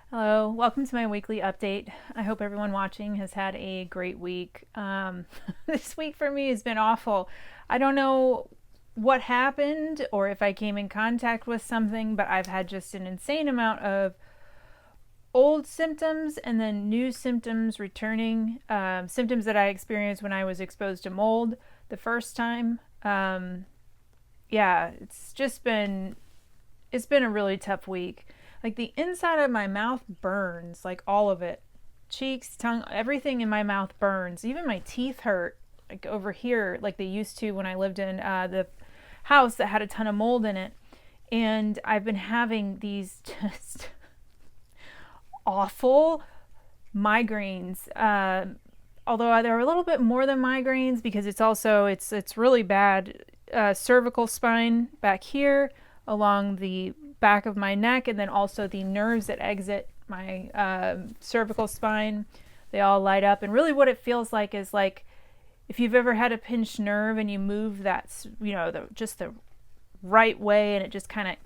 Hello, welcome to my weekly update. I hope everyone watching has had a great week. This week for me has been awful. I don't know what happened or if I came in contact with something, but I've had just an insane amount of old symptoms and then new symptoms returning. Symptoms that I experienced when I was exposed to mold the first time. Yeah, it's been a really tough week. Like the inside of my mouth burns, like all of it. Cheeks, tongue, everything in my mouth burns. Even my teeth hurt, like over here, like they used to when I lived in the house that had a ton of mold in it. And I've been having these just awful migraines. Although they're a little bit more than migraines because it's really bad. Cervical spine back here along the back of my neck, and then also the nerves that exit my cervical spine. They all light up, and really what it feels like is like if you've ever had a pinched nerve and you move that, just the right way, and it just kind of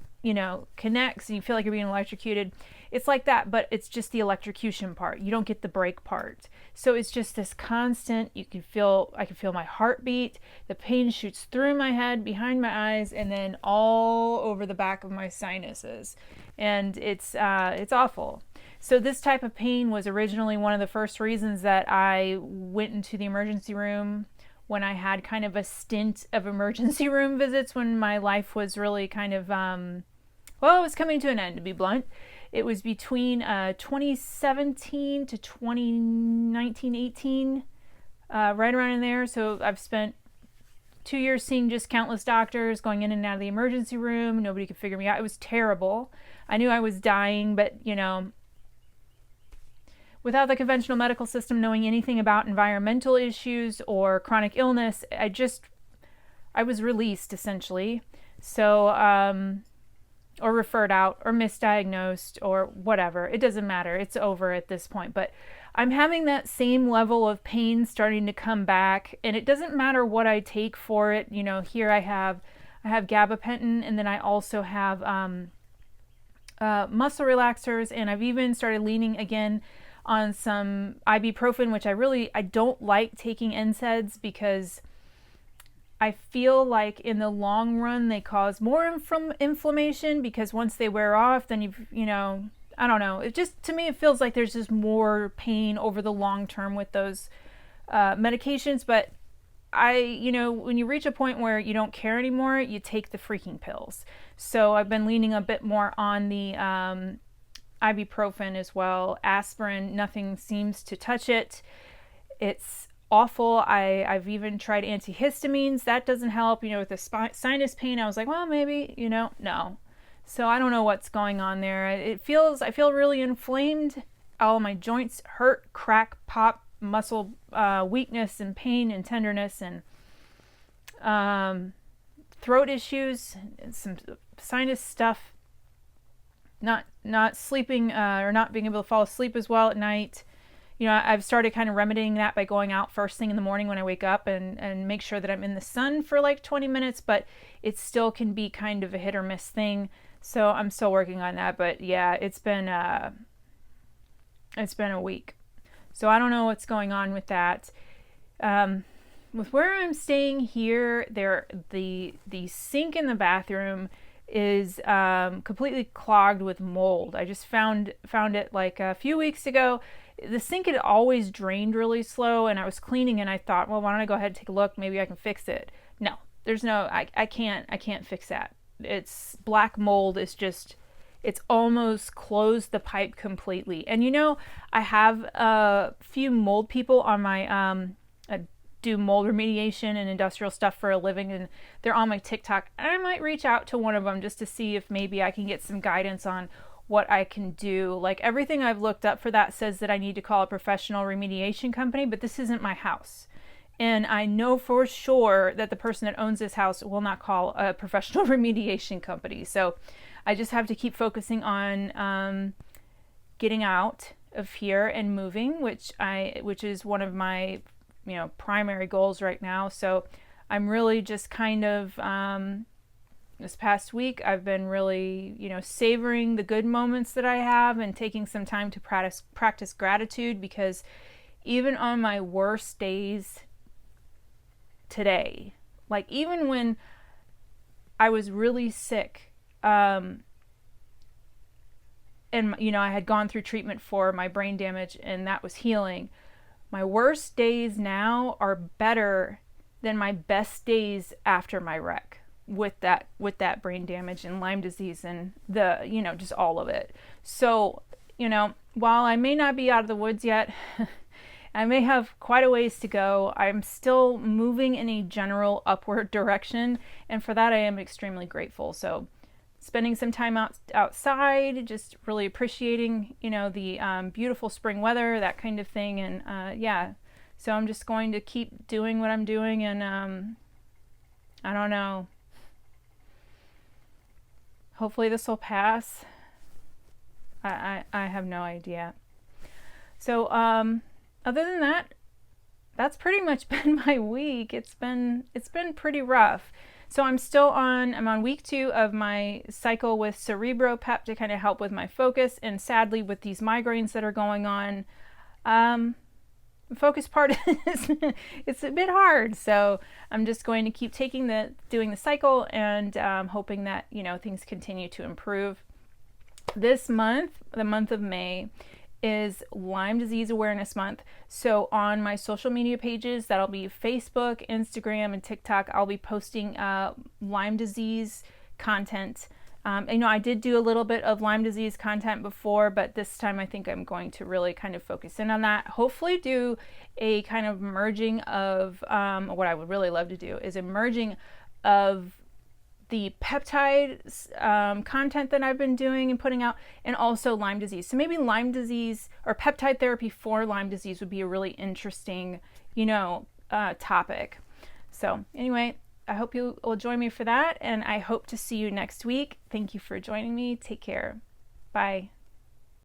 connects, and you feel like you're being electrocuted. It's like that, but it's just the electrocution part. You don't get the break part. So it's just this constant. I can feel my heartbeat. The pain shoots through my head, behind my eyes, and then all over the back of my sinuses, and it's awful. So this type of pain was originally one of the first reasons that I went into the emergency room when I had kind of a stint of emergency room visits when my life was really kind of it was coming to an end, to be blunt. It was between 2017 to 2019, 18, right around in there. So I've spent 2 years seeing just countless doctors, going in and out of the emergency room. Nobody could figure me out. It was terrible. I knew I was dying, but without the conventional medical system knowing anything about environmental issues or chronic illness, I was released essentially. So, or referred out or misdiagnosed or whatever. It doesn't matter. It's over at this point. But I'm having that same level of pain starting to come back, and it doesn't matter what I take for it. Here I have gabapentin, and then I also have muscle relaxers, and I've even started leaning again on some ibuprofen, which I don't like taking NSAIDs because I feel like in the long run they cause more inflammation, because once they wear off, then I don't know. It just, to me, it feels like there's just more pain over the long term with those medications. But when you reach a point where you don't care anymore, you take the freaking pills. So I've been leaning a bit more on the ibuprofen as well. Aspirin, nothing seems to touch it. It's awful. I've even tried antihistamines. That doesn't help. With the sinus pain, I was like, well, maybe, no. So I don't know what's going on there. I feel really inflamed. All my joints hurt, crack, pop, muscle weakness and pain and tenderness, and throat issues, and some sinus stuff. Not sleeping or not being able to fall asleep as well at night. I've started kind of remedying that by going out first thing in the morning when I wake up and make sure that I'm in the sun for like 20 minutes, but it still can be kind of a hit or miss thing. So I'm still working on that, but yeah, it's been a week. So I don't know what's going on with that. With where I'm staying here, the sink in the bathroom is completely clogged with mold. I just found it like a few weeks ago. The sink had always drained really slow, and I was cleaning, and I thought, well, why don't I go ahead and take a look? Maybe I can fix it. No, I can't fix that. It's black mold. It's almost closed the pipe completely. And I have a few mold people on my I do mold remediation and industrial stuff for a living, and they're on my TikTok. And I might reach out to one of them just to see if maybe I can get some guidance on what I can do. Like, everything I've looked up for that says that I need to call a professional remediation company, but this isn't my house. And I know for sure that the person that owns this house will not call a professional remediation company. So I just have to keep focusing on getting out of here and moving, which is one of my primary goals right now. So I'm really just kind of This past week, I've been really, savoring the good moments that I have and taking some time to practice gratitude, because even on my worst days today, like even when I was really sick, and I had gone through treatment for my brain damage and that was healing, my worst days now are better than my best days after my wreck with that brain damage and Lyme disease and the just all of it. So while I may not be out of the woods yet, I may have quite a ways to go, I'm still moving in a general upward direction, and for that I am extremely grateful. So spending some time outside, just really appreciating the beautiful spring weather, that kind of thing. And yeah, so I'm just going to keep doing what I'm doing, and I don't know, hopefully this will pass. I have no idea. So other than that, that's pretty much been my week. It's been pretty rough. So I'm on week 2 of my cycle with CerebroPep to kind of help with my focus, and sadly with these migraines that are going on, the focus part is it's a bit hard. So I'm just going to keep doing the cycle, and hoping that things continue to improve. This month, the month of May, is Lyme Disease Awareness Month. So on my social media pages, that'll be Facebook, Instagram, and TikTok, I'll be posting Lyme disease content. I did do a little bit of Lyme disease content before, but this time I think I'm going to really kind of focus in on that. Hopefully do a kind of merging of, what I would really love to do is a merging of the peptide content that I've been doing and putting out, and also Lyme disease. So maybe Lyme disease or peptide therapy for Lyme disease would be a really interesting, topic. So anyway, I hope you will join me for that, and I hope to see you next week. Thank you for joining me. Take care. Bye.